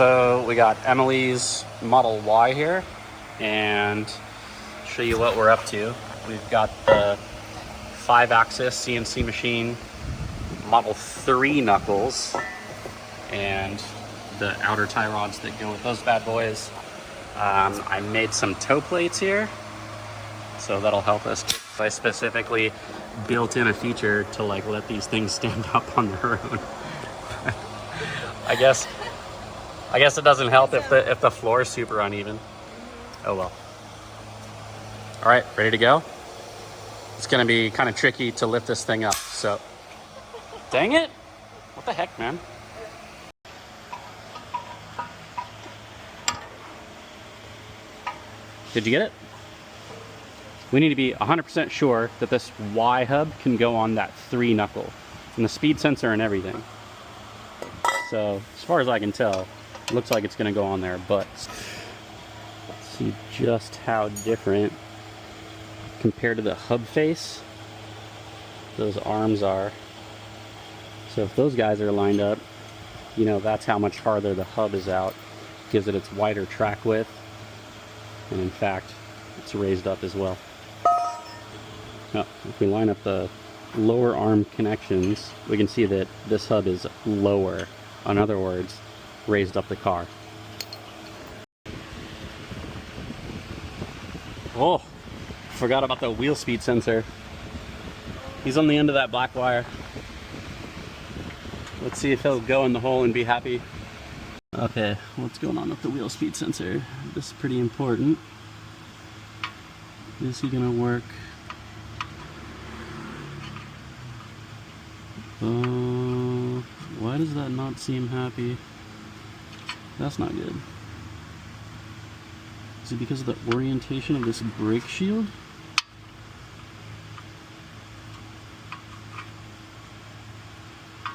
So we got Emily's Model Y here, and show you what we're up to. We've got the 5-axis CNC machine Model 3 knuckles and the outer tie rods that go with those bad boys. I made some toe plates here, so that'll help us. I specifically built in a feature to like let these things stand up on their own. I guess it doesn't help if the floor is super uneven. Oh well. All right, ready to go? It's gonna be kind of tricky to lift this thing up, so. Dang it! What the heck, man? Did you get it? We need to be 100% sure that this Y hub can go on that 3 knuckle and the speed sensor and everything. So as far as I can tell, it looks like it's gonna go on there, but let's see just how different compared to the hub face those arms are. So if those guys are lined up, you know, that's how much farther the hub is out. Gives it its wider track width. And in fact, it's raised up as well. Now, if we line up the lower arm connections, we can see that this hub is lower. In other words, raised up the car. Oh, forgot about the wheel speed sensor. He's on the end of that black wire. Let's see if he'll go in the hole and be happy. Okay, what's going on with the wheel speed sensor? This is pretty important. Is he gonna work? Why does that not seem happy? That's not good. Is it because of the orientation of this brake shield?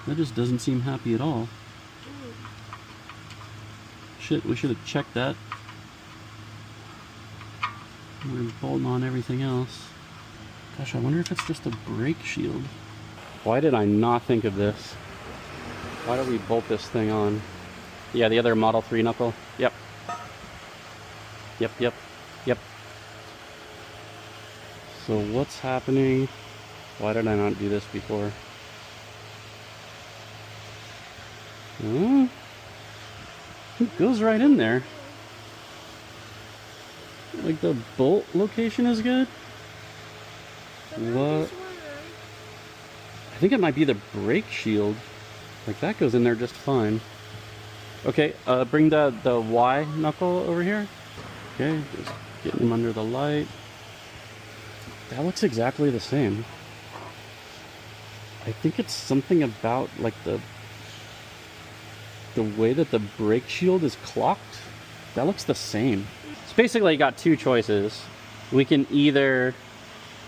That just doesn't seem happy at all. Shit, we should have checked that. We're bolting on everything else. Gosh, I wonder if it's just a brake shield. Why did I not think of this? Why do we bolt this thing on? Yeah, the other Model 3 knuckle. Yep. Yep. So what's happening? Why did I not do this before? It goes right in there. Like the bolt location is good. What? I think it might be the brake shield. Like that goes in there just fine. Okay, bring the Y knuckle over here. Okay, just getting him under the light. That looks exactly the same. I think it's something about like the way that the brake shield is clocked. That looks the same. So basically you got two choices. We can either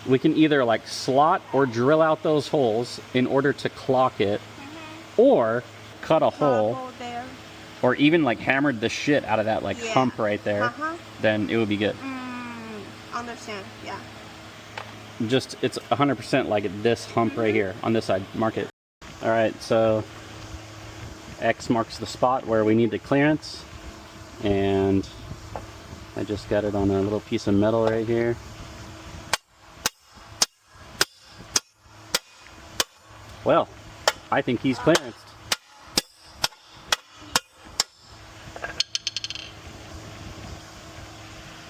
like slot or drill out those holes in order to clock it, or cut a hole there, or even like hammered the shit out of that like hump right there. Then it would be good. Understand, yeah. Just, it's 100% like this hump right here on this side. Mark it. All right, so X marks the spot where we need the clearance, and I just got it on a little piece of metal right here. Well, I think he's clearanced.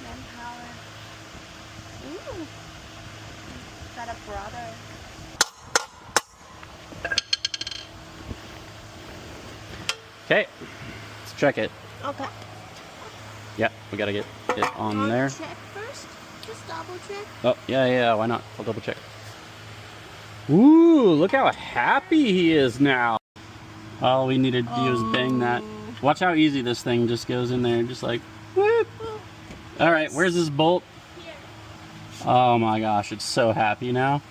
Manpower. Ooh. Got a brother. Okay, let's check it. Okay. Yeah, we gotta get it on there. Check first? Just double check? Oh, yeah, why not? I'll double check. Ooh, look how happy he is now. All we needed to do is bang that. Watch how easy this thing just goes in there, just like, whoop. All right, where's this bolt? Here. Oh my gosh, it's so happy now.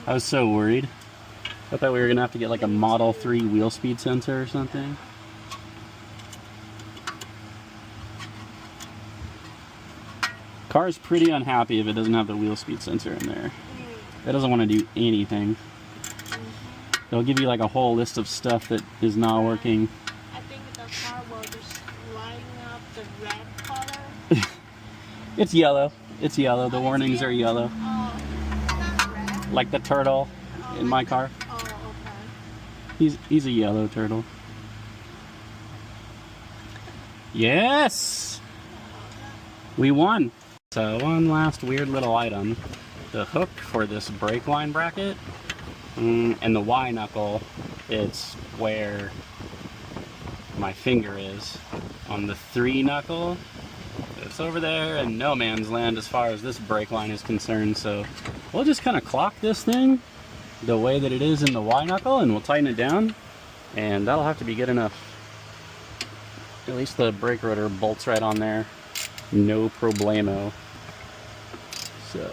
I was so worried. I thought we were gonna have to get like a Model 3 wheel speed sensor or something. Car's pretty unhappy if it doesn't have the wheel speed sensor in there. It doesn't want to do anything. It'll give you like a whole list of stuff that is not working. I think the car will just It's yellow. It's yellow. The Oh, it's warnings are yellow. Oh, it's not red. Like the turtle Oh, in my car. Oh, okay. He's a yellow turtle. Yes! We won! So one last weird little item. The hook for this brake line bracket and the Y knuckle, it's where my finger is. On the 3 knuckle, it's over there in no man's land as far as this brake line is concerned. So we'll just kind of clock this thing the way that it is in the Y knuckle and we'll tighten it down and that'll have to be good enough. At least the brake rotor bolts right on there. No problemo. So,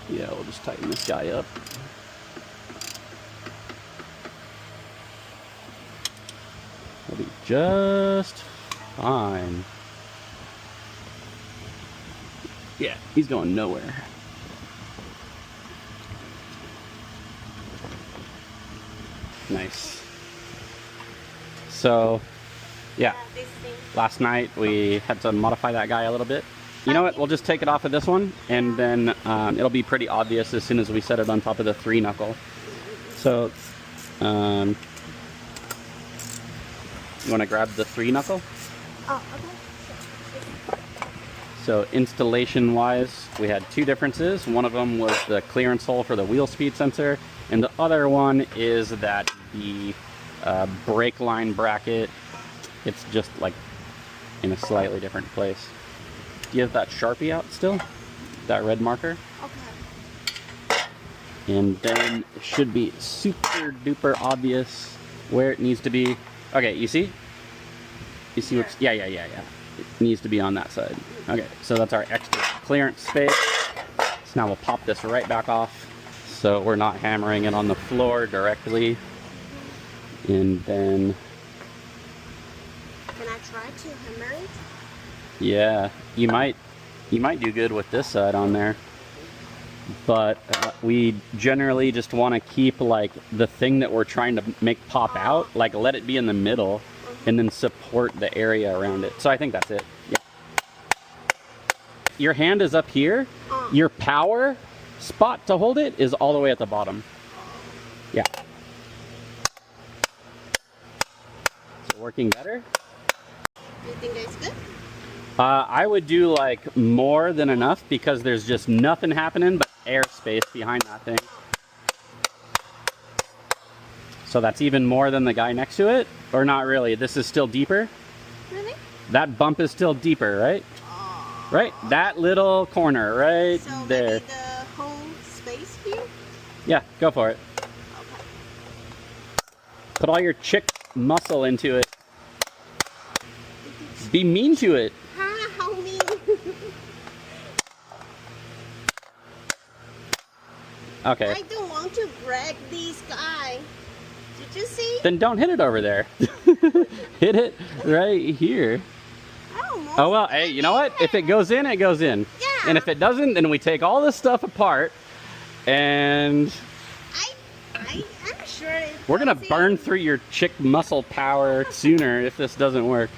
yeah, we'll just tighten this guy up. It'll be just fine. Yeah, he's going nowhere. Nice. So, yeah, last night we had to modify that guy a little bit. You know what, we'll just take it off of this one and then it'll be pretty obvious as soon as we set it on top of the 3 knuckle. So, you want to grab the 3 knuckle? Oh, okay. So installation wise, we had 2 differences. One of them was the clearance hole for the wheel speed sensor, and the other one is that the brake line bracket, it's just like in a slightly different place. Do you have that Sharpie out still? That red marker? Okay. And then it should be super duper obvious where it needs to be. Okay, you see? You see what's, yeah. It needs to be on that side. Okay, so that's our extra clearance space. So now we'll pop this right back off so we're not hammering it on the floor directly. And then, Can I try to hammer it? yeah, you might do good with this side on there. But we generally just want to keep like the thing that we're trying to make pop out, like let it be in the middle and then support the area around it. So I think that's it. Yeah. Your hand is up here. Your power spot to hold it is all the way at the bottom. Yeah. Is it working better? Do you think it's good? I would do like more than enough because there's just nothing happening but airspace behind that thing. So that's even more than the guy next to it? Or not really? This is still deeper? Really? That bump is still deeper, right? Right? That little corner right So there. maybe the whole space here? Yeah, go for it. Okay. Put all your chick muscle into it. Be mean to it. How mean? Okay. I don't want to break this guy. Did you see? Then don't hit it over there. Hit it right here. Oh well, hey, you know what? If it goes in, it goes in. Yeah. And if it doesn't, then we take all this stuff apart and I'm sure it we're gonna goes in. burn through your chick muscle power sooner if this doesn't work.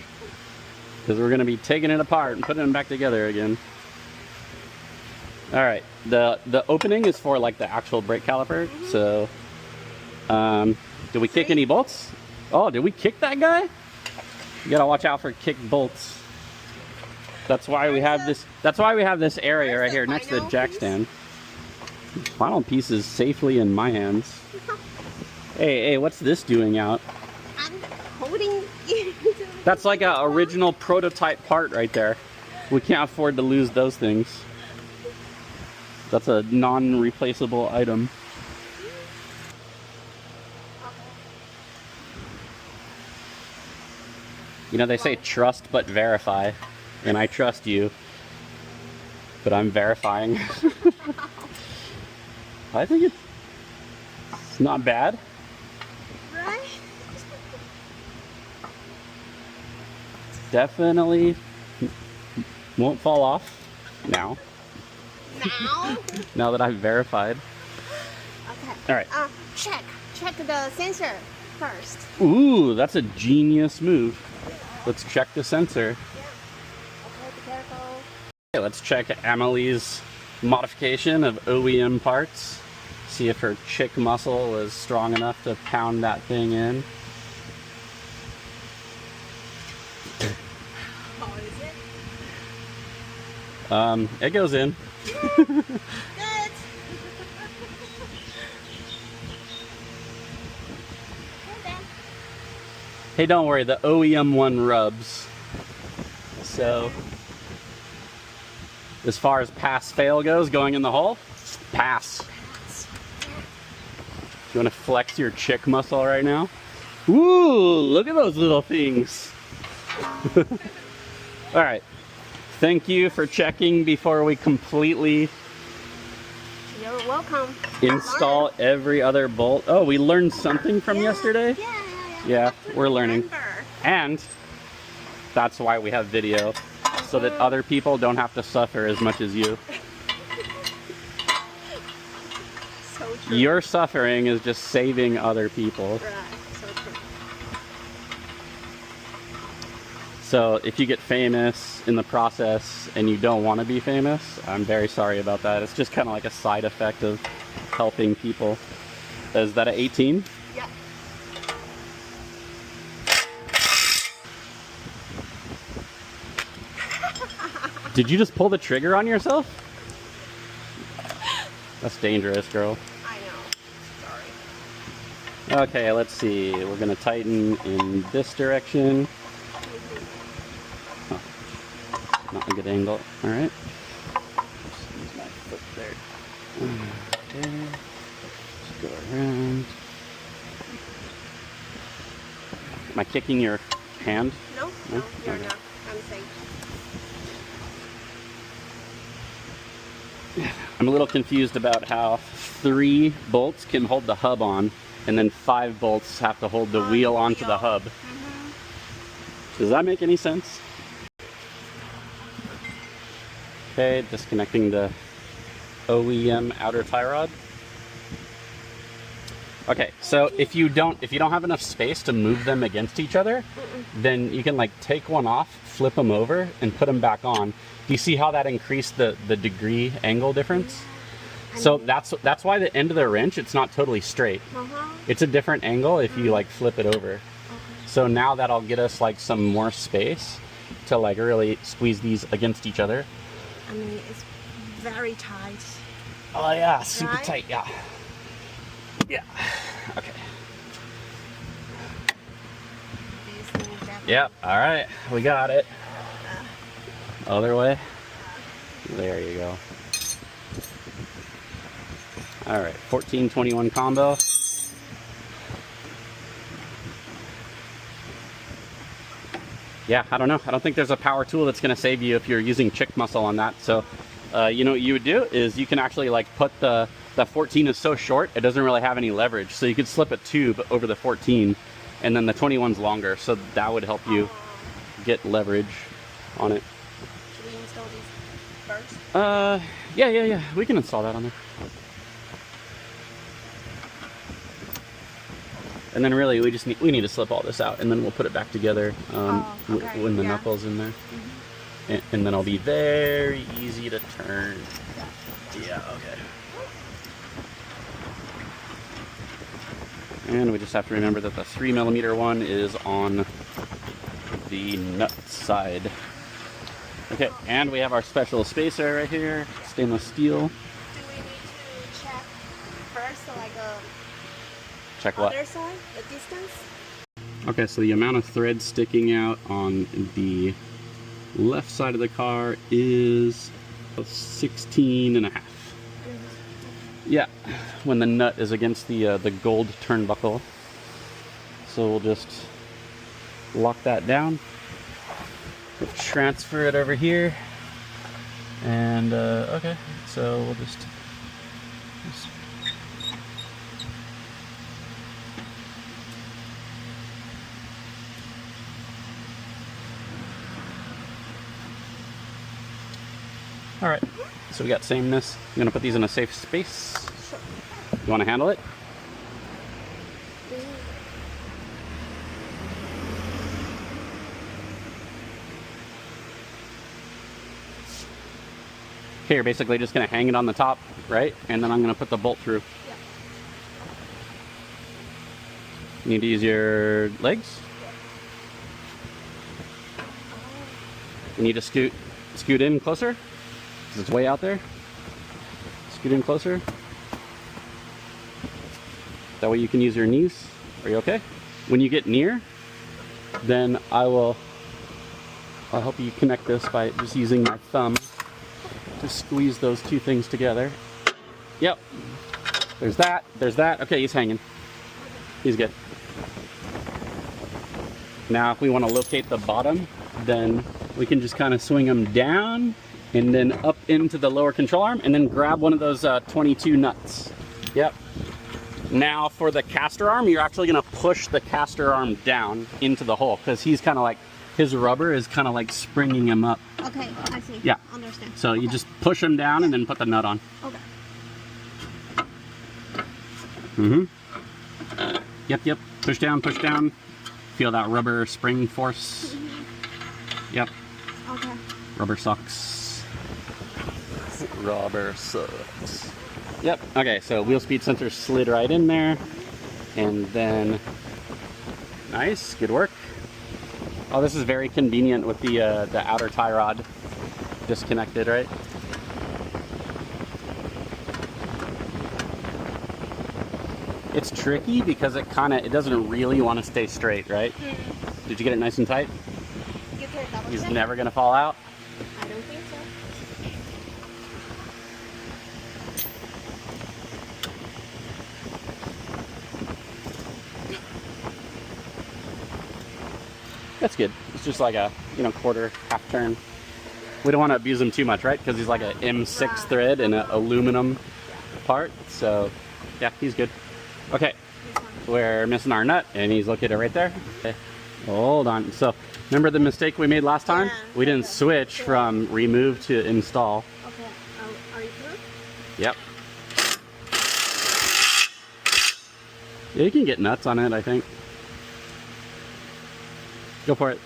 Because we're gonna be taking it apart and putting them back together again. All right, the opening is for like the actual brake caliper. So, did we kick any bolts? Oh, did we kick that guy? You gotta watch out for kicked bolts. That's why we have this. That's why we have this area right here next to the jack stand. Final piece is safely in my hands. Hey, what's this doing out? I'm holding you. That's like an original prototype part right there. We can't afford to lose those things. That's a non-replaceable item. You know, they say trust but verify, and I trust you, but I'm verifying. I think it's not bad. Right? Definitely won't fall off now. Now? Now that I've verified. Okay. All right. Check the sensor first. Ooh, that's a genius move. Let's check the sensor. Okay, be careful. Okay, let's check Amelie's modification of OEM parts. See if her chick muscle is strong enough to pound that thing in. Oh, is it? It goes in. Good. Hey, don't worry, the OEM one rubs. So, as far as pass-fail goes, going in the hole, pass. You want to flex your chick muscle right now? Ooh, look at those little things. All right, thank you for checking before we completely You're welcome. install every other bolt. Oh, we learned something from yesterday? Yeah, we're learning. And that's why we have video, so that other people don't have to suffer as much as you. So true. Your suffering is just saving other people. Right, so true. So if you get famous in the process and you don't want to be famous, I'm very sorry about that. It's just kind of like a side effect of helping people. Is that an 18? Yeah. Did you just pull the trigger on yourself? That's dangerous, girl. I know. Sorry. Okay, let's see. We're gonna tighten in this direction. Oh, not a good angle. All right. Just use my foot there. Okay. Just go around. Am I kicking your hand? No, No? no, you're Okay. not. I'm safe. I'm a little confused about how 3 bolts can hold the hub on, and then 5 bolts have to hold the wheel onto the hub. Does that make any sense? Okay, disconnecting the OEM outer tie rod. Okay, so if you don't have enough space to move them against each other, then you can like take one off, flip them over, and put them back on. Do you see how that increased the degree angle difference? So that's why the end of the wrench, it's not totally straight. It's a different angle if you like flip it over. So now that'll get us like some more space to like really squeeze these against each other. I mean, it's very tight. Oh yeah, super Right? tight, yeah. Yeah, okay. Do you think that? Yep, all right, we got it. Other way. There you go. All right, 14-21 combo. Yeah, I don't know. I don't think there's a power tool that's going to save you if you're using chick muscle on that. So, you know what you would do is you can actually like put the 14 is so short, it doesn't really have any leverage. So you could slip a tube over the 14 and then the 21's longer. So that would help you get leverage on it. Should we install these first? Yeah. We can install that on there. And then really we need to slip all this out and then we'll put it back together Okay, when the yeah. knuckle's in there. And then it'll be very easy to turn. Yeah, okay. And we just have to remember that the 3mm one is on the nut side. Okay, and we have our special spacer right here, stainless steel. Do we need to check first, like Check what? other side, the distance? Okay, so the amount of thread sticking out on the left side of the car is 16.5. Yeah, when the nut is against the gold turnbuckle. So we'll just lock that down. We'll transfer it over here. And okay, so we'll just all right, so we got sameness. I'm gonna put these in a safe space. Sure. You wanna handle it? Okay, you're basically just gonna hang it on the top, right? And then I'm gonna put the bolt through. Yeah. You need to use your legs. You need to scoot in closer, because it's way out there. Scoot in closer. That way you can use your knees. Are you okay? When you get near, then I'll help you connect this by just using my thumb to squeeze those two things together. Yep. There's that. There's that. Okay, he's hanging. He's good. Now, if we want to locate the bottom, then we can just kind of swing them down and then up into the lower control arm and then grab one of those 22 nuts. Yep. Now for the caster arm, you're actually going to push the caster arm down into the hole because he's kind of like, his rubber is kind of like springing him up. Okay, I see. Yeah. Understand. So you just push him down and then put the nut on. Okay. Mm-hmm. Yep. Push down. Feel that rubber spring force. Yep. Okay. Rubber sucks. Rubber sucks. Yep. Okay, so wheel speed sensor slid right in there. And then, nice, good work. Oh, this is very convenient with the outer tie rod disconnected, right? It's tricky because it doesn't really want to stay straight, right? Did you get it nice and tight? You can double He's check. never gonna fall out. I don't think so. That's good. It's just like a, quarter, half turn. We don't want to abuse him too much, right? Because he's like an M6 thread and an aluminum part. So, yeah, he's good. Okay, we're missing our nut, and he's located right there. Okay. Hold on. So, remember the mistake we made last time? Yeah. We didn't switch from remove to install. Okay. Are you through? Yep. Yeah, you can get nuts on it, I think. Go for it.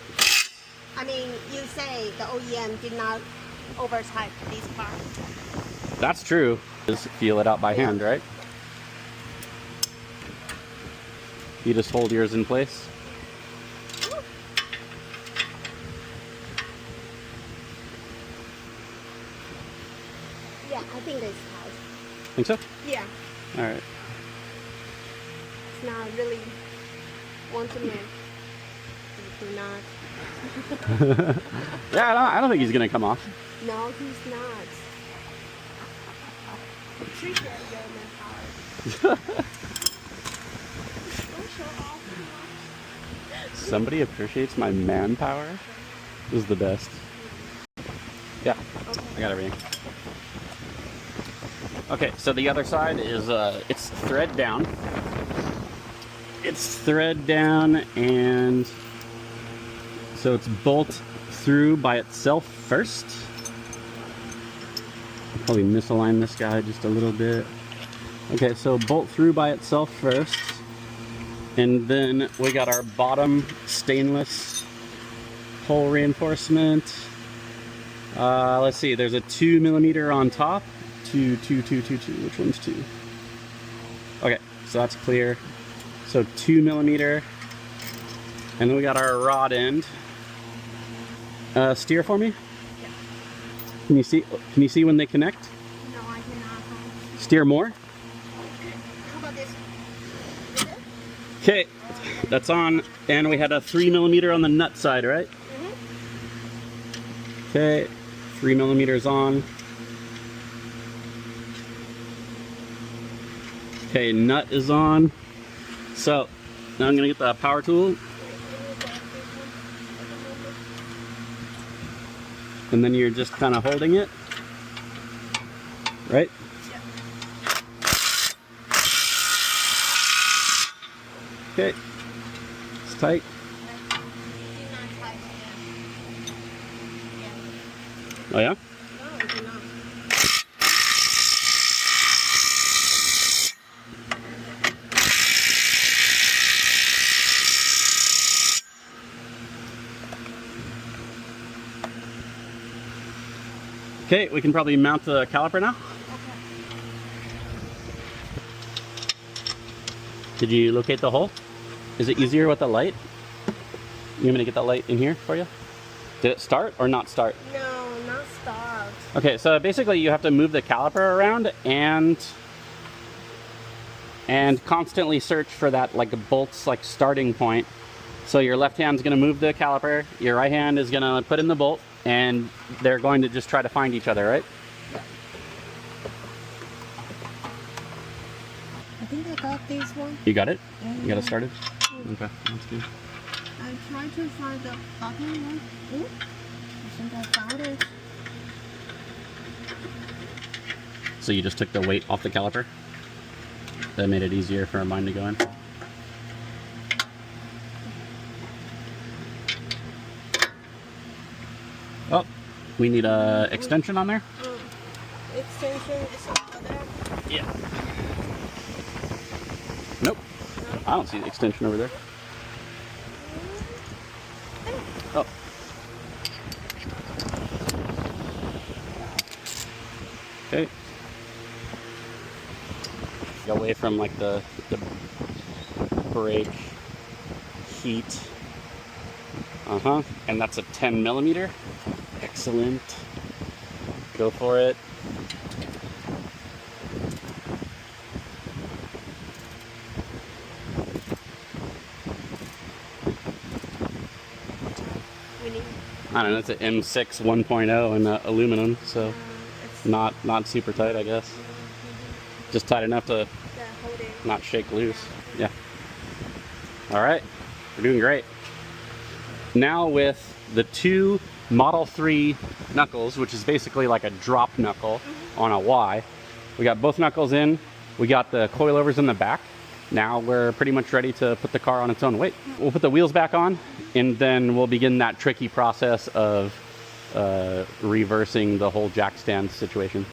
I mean, you say the OEM did not overtype these parts. That's true. Just feel it out by hand, right? You just hold yours in place. Yeah, I think this house. Think so? Yeah, All right. it's not really want to move. Do not. Yeah, I don't think he's gonna come off. No, he's not. Appreciate your manpower. Don't show off. Somebody appreciates my manpower. This is the best. Yeah, I got everything. Okay, so the other side is it's thread down. It's thread down, and so it's bolt through by itself first. I'll probably misalign this guy just a little bit. Okay, so bolt through by itself first. And then we got our bottom stainless hole reinforcement. Let's see, there's a 2mm on top. Two. Which one's 2? Okay, so that's clear. So 2mm. And then we got our rod end. Steer for me. Yeah. Can you see when they connect? No, I cannot. Steer more. How about this? Okay, that's on. And we had a 3mm on the nut side, right? Okay, 3mm on. Okay, nut is on. So now I'm gonna get the power tool. And then you're just kind of holding it, right? Okay, it's tight. Oh yeah? No, I do not. Okay, we can probably mount the caliper now. Did you locate the hole? Is it easier with the light? You want me to get that light in here for you? Did it start or not start? No, not start. Okay, so basically you have to move the caliper around and constantly search for that like bolt's like starting point. So your left hand's gonna move the caliper, your right hand is gonna put in the bolt, and they're going to just try to find each other, right? I think I got this one. You got it? Yeah, You got it started? Okay, that's good. I tried to find the button one. Ooh, I think I found it. So you just took the weight off the caliper? That made it easier for mine to go in? Oh, we need a extension on there? Extension is over there. Yeah. Nope. I don't see the extension over there. Oh. Okay. Away from like the brake heat. And that's a 10 millimeter. Excellent. Go for it. I don't know, it's an M6 1.0 and aluminum, so not super tight, I guess. Just tight enough to not shake loose. Yeah. All right, we're doing great. Now with the two Model 3 knuckles, which is basically like a drop knuckle on a Y. We got both knuckles in. We got the coilovers in the back. Now we're pretty much ready to put the car on its own weight. We'll put the wheels back on, and then we'll begin that tricky process of reversing the whole jack stand situation.